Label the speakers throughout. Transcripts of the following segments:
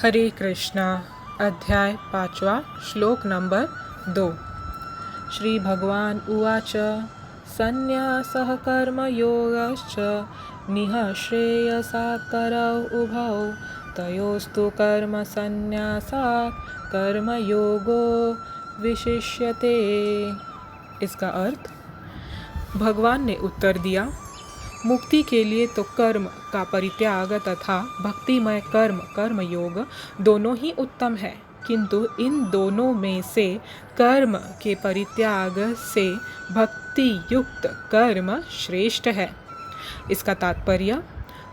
Speaker 1: हरे कृष्णा। अध्याय 5 श्लोक नंबर 2। श्री भगवान उवाच संन्यासः कर्मयोगश्च निःश्रेयसाकरौ उभौ तयोस्तु कर्मसन्न्यासात् कर्मयोगो विशिष्यते। इसका अर्थ, भगवान ने उत्तर दिया, मुक्ति के लिए तो कर्म का परित्याग तथा भक्तिमय कर्मयोग दोनों ही उत्तम है, किंतु इन दोनों में से कर्म के परित्याग से भक्ति युक्त कर्म श्रेष्ठ है। इसका तात्पर्य,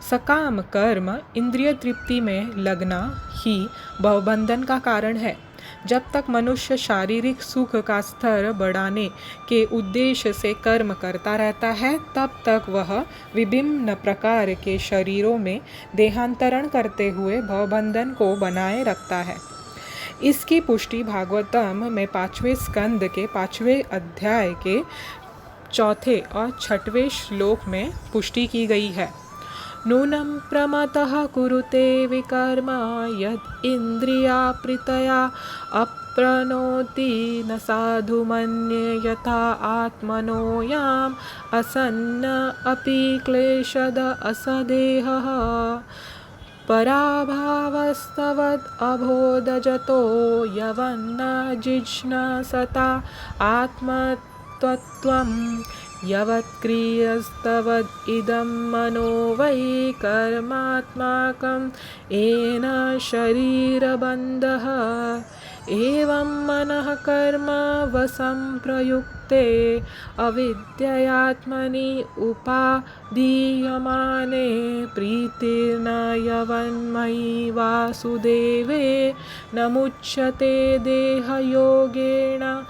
Speaker 1: सकाम कर्म इंद्रिय तृप्ति में लगना ही भवबंधन का कारण है। जब तक मनुष्य शारीरिक सुख का स्तर बढ़ाने के उद्देश्य से कर्म करता रहता है, तब तक वह विभिन्न प्रकार के शरीरों में देहांतरण करते हुए भवबंधन को बनाए रखता है। इसकी पुष्टि भागवतम में 5वें स्कंद के 5वें अध्याय के 4 और 6वें श्लोक में पुष्टि की गई है। नूनं प्रमतः कुरुते विकर्म यद् इंद्रियाप्रीतया अप्रणोति न साधु मन्ये यथा आत्मनो याम् असन्न अपि क्लेशद असदेहः पराभावस्तवद् अबोधजतो यवन्न जिज्ञासता आत्मतत्त्वम् यवत्क्रियस्तवद् इदं मनो वै कर्मात्मकम् येन शरीरबन्धः एवं मनः कर्म वशं प्रयुक्ते अविद्ययात्मनि उपादीयमाने प्रीतिर्न यवन्मयि वासुदेवे न मुच्यते देहयोगेन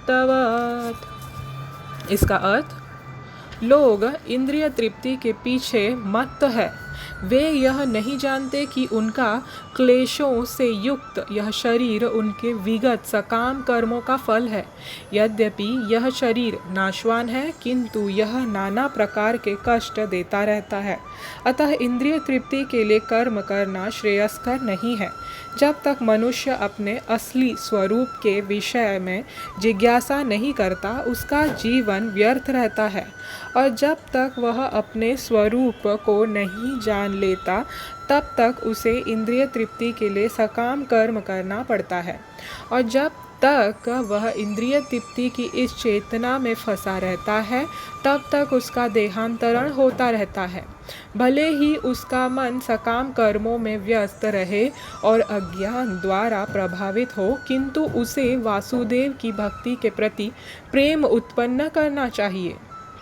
Speaker 1: तवत्। इसका अर्थ, लोग इंद्रिय तृप्ति के पीछे मत्त है। वे यह नहीं जानते कि उनका क्लेशों से युक्त यह शरीर उनके विगत सकाम कर्मों का फल है। यद्यपि यह शरीर नाशवान है, किंतु यह नाना प्रकार के कष्ट देता रहता है। अतः इंद्रिय तृप्ति के लिए कर्म करना श्रेयस्कर नहीं है। जब तक मनुष्य अपने असली स्वरूप के विषय में जिज्ञासा नहीं करता, उसका जीवन व्यर्थ रहता है। और जब तक वह अपने स्वरूप को नहीं जान लेता, तब तक उसे इंद्रिय तृप्ति के लिए सकाम कर्म करना पड़ता है। और जब तक वह इंद्रिय तृप्ति की इस चेतना में फंसा रहता है, तब तक उसका देहांतरण होता रहता है। भले ही उसका मन सकाम कर्मों में व्यस्त रहे और अज्ञान द्वारा प्रभावित हो, किंतु उसे वासुदेव की भक्ति के प्रति प्रेम उत्पन्न करना चाहिए।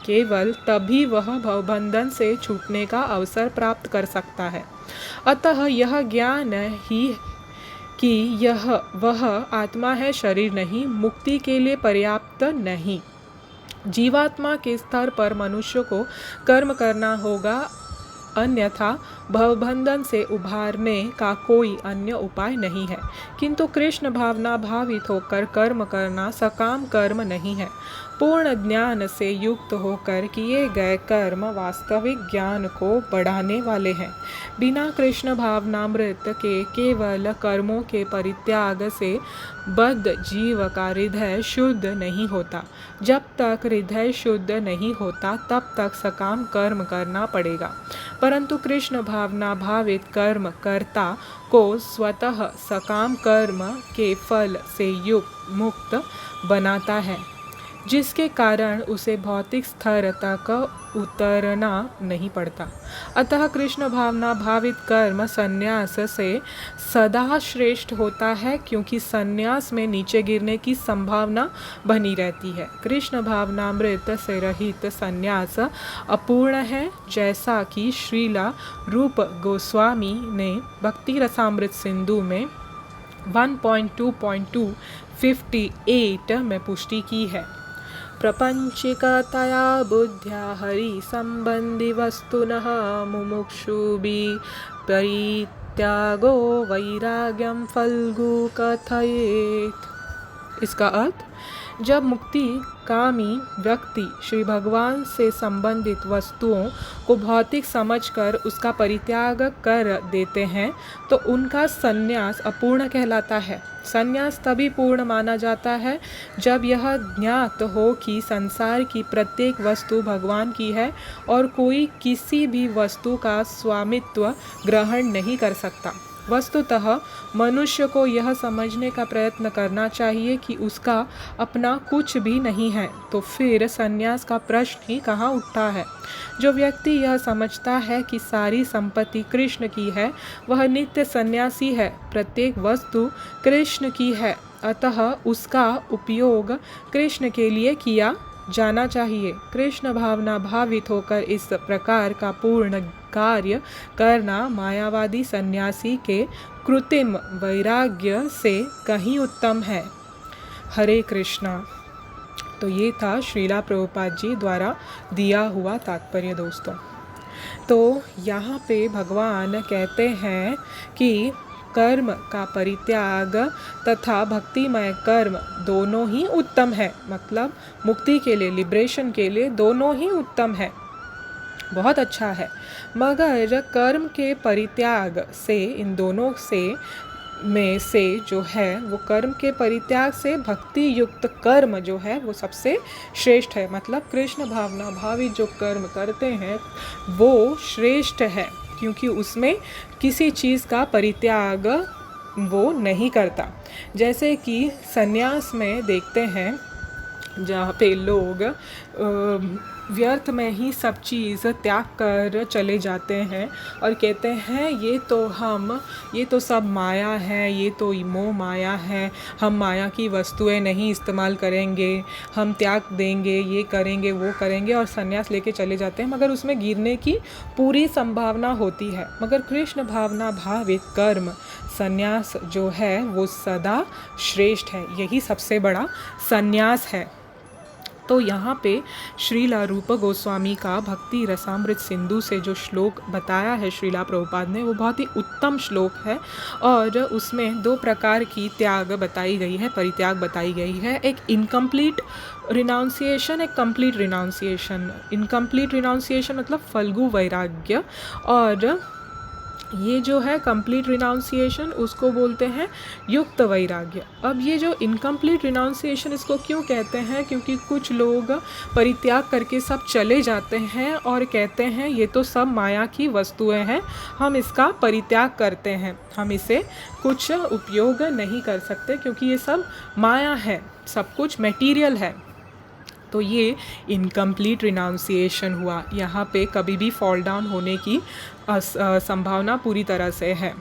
Speaker 1: केवल तभी वह भवबंधन से छूटने का अवसर प्राप्त कर सकता है। अतः यह ज्ञान ही कि वह आत्मा है, शरीर नहीं, मुक्ति के लिए पर्याप्त नहीं। जीवात्मा के स्तर पर मनुष्य को कर्म करना होगा, अन्यथा भवबंधन से उभारने का कोई अन्य उपाय नहीं है। किंतु कृष्ण भावना भावित होकर कर्म करना सकाम कर्म नहीं है। पूर्ण ज्ञान से युक्त होकर किए गए कर्म वास्तविक ज्ञान को बढ़ाने वाले हैं। बिना कृष्ण भावनामृत के केवल कर्मों के परित्याग से बद्ध जीव का हृदय शुद्ध नहीं होता। जब तक हृदय शुद्ध नहीं होता, तब तक सकाम कर्म करना पड़ेगा। परंतु कृष्ण भावना भावित कर्म कर्ता को स्वतः सकाम कर्म के फल से मुक्त बनाता है, जिसके कारण उसे भौतिक स्तर तक उतरना नहीं पड़ता। अतः कृष्ण भावना भावित कर्म संन्यास से सदा श्रेष्ठ होता है, क्योंकि संन्यास में नीचे गिरने की संभावना बनी रहती है। कृष्ण भावनामृत से रहित संन्यास अपूर्ण है, जैसा कि श्रीला रूप गोस्वामी ने भक्ति रसामृत सिंधु में 1.2.258 में पुष्टि की है। प्रपंचिकतया बुद्ध्या हरि संबंधी वस्तुनः मुमुक्षुभिः परित्यागो वैराग्यम फल्गु कथयेत्। इसका अर्थ, जब मुक्ति कामी व्यक्ति श्री भगवान से संबंधित वस्तुओं को भौतिक समझकर उसका परित्याग कर देते हैं तो उनका संन्यास अपूर्ण कहलाता है। संन्यास तभी पूर्ण माना जाता है जब यह ज्ञात हो कि संसार की प्रत्येक वस्तु भगवान की है और कोई किसी भी वस्तु का स्वामित्व ग्रहण नहीं कर सकता। वस्तुतः मनुष्य को यह समझने का प्रयत्न करना चाहिए कि उसका अपना कुछ भी नहीं है, तो फिर संन्यास का प्रश्न ही कहाँ उठता है। जो व्यक्ति यह समझता है कि सारी संपत्ति कृष्ण की है, वह नित्य सन्यासी है। प्रत्येक वस्तु कृष्ण की है, अतः उसका उपयोग कृष्ण के लिए किया जाना चाहिए। कृष्ण भावना भावित होकर इस प्रकार का पूर्ण कार्य करना मायावादी सन्यासी के कृत्रिम वैराग्य से कहीं उत्तम है। हरे कृष्णा। तो ये था श्रीला प्रभुपाद जी द्वारा दिया हुआ तात्पर्य दोस्तों। तो यहाँ पे भगवान कहते हैं कि कर्म का परित्याग तथा भक्तिमय कर्म दोनों ही उत्तम है। मतलब मुक्ति के लिए, लिबरेशन के लिए दोनों ही उत्तम है, बहुत अच्छा है। मगर कर्म के परित्याग से, इन दोनों में से जो है वो कर्म के परित्याग से भक्ति युक्त कर्म जो है वो सबसे श्रेष्ठ है। मतलब कृष्ण भावना भावित जो कर्म करते हैं वो श्रेष्ठ है, क्योंकि उसमें किसी चीज़ का परित्याग वो नहीं करता। जैसे कि संन्यास में देखते हैं जहाँ पे लोग व्यर्थ में ही सब चीज़ त्याग कर चले जाते हैं और कहते हैं ये तो सब माया है, ये तो मोह माया है, हम माया की वस्तुएं नहीं इस्तेमाल करेंगे, हम त्याग देंगे, ये करेंगे वो करेंगे और संन्यास लेके चले जाते हैं, मगर उसमें गिरने की पूरी संभावना होती है। मगर कृष्ण भावना भावित कर्म संन्यास जो है वो सदा श्रेष्ठ है, यही सबसे बड़ा संन्यास है। तो यहाँ पे श्रीला रूप गोस्वामी का भक्ति रसामृत सिंधु से जो श्लोक बताया है श्रीला प्रभुपाद ने, वो बहुत ही उत्तम श्लोक है और उसमें 2 प्रकार की त्याग बताई गई है, परित्याग बताई गई है। एक इनकम्प्लीट रिनाउंसिएशन, एक कंप्लीट रिनाउंसिएशन। इनकम्प्लीट रिनाउंसिएशन मतलब फल्गु वैराग्य, और ये जो है कंप्लीट रिनाउंसिएशन उसको बोलते हैं युक्त वैराग्य। अब ये जो इनकम्प्लीट रिनाउंसिएशन इसको क्यों कहते हैं, क्योंकि कुछ लोग परित्याग करके सब चले जाते हैं और कहते हैं ये तो सब माया की वस्तुएं हैं, हम इसका परित्याग करते हैं, हम इसे कुछ उपयोग नहीं कर सकते क्योंकि ये सब माया है, सब कुछ मटेरियल है। तो ये इनकम्प्लीट रिनाउंसिएशन हुआ। यहाँ पे कभी भी फॉल डाउन होने की संभावना पूरी तरह से है।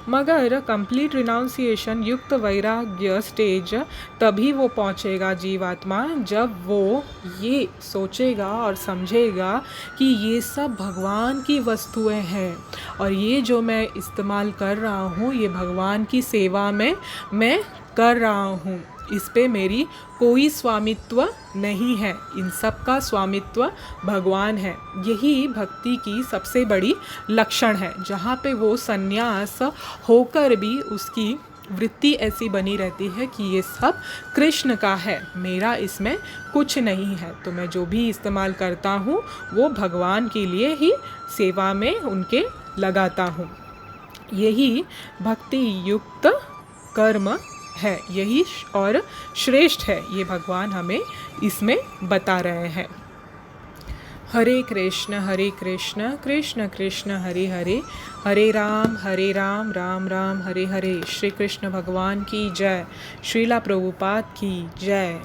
Speaker 1: मगर कंप्लीट रिनाउंसिएशन युक्त वैराग्य स्टेज तभी वो पहुँचेगा जीवात्मा जब वो ये सोचेगा और समझेगा कि ये सब भगवान की वस्तुएं हैं और ये जो मैं इस्तेमाल कर रहा हूँ ये भगवान की सेवा में मैं कर रहा हूँ, इस पे मेरी कोई स्वामित्व नहीं है, इन सब का स्वामित्व भगवान है। यही भक्ति की सबसे बड़ी लक्षण है, जहाँ पे वो संन्यास होकर भी उसकी वृत्ति ऐसी बनी रहती है कि ये सब कृष्ण का है, मेरा इसमें कुछ नहीं है। तो मैं जो भी इस्तेमाल करता हूँ वो भगवान के लिए ही सेवा में उनके लगाता हूँ। यही भक्ति युक्त कर्म है, यही और श्रेष्ठ है, ये भगवान हमें इसमें बता रहे हैं। हरे कृष्ण कृष्ण कृष्ण हरे हरे, हरे राम राम राम हरे हरे। श्री कृष्ण भगवान की जय, श्रीला प्रभुपाद की जय।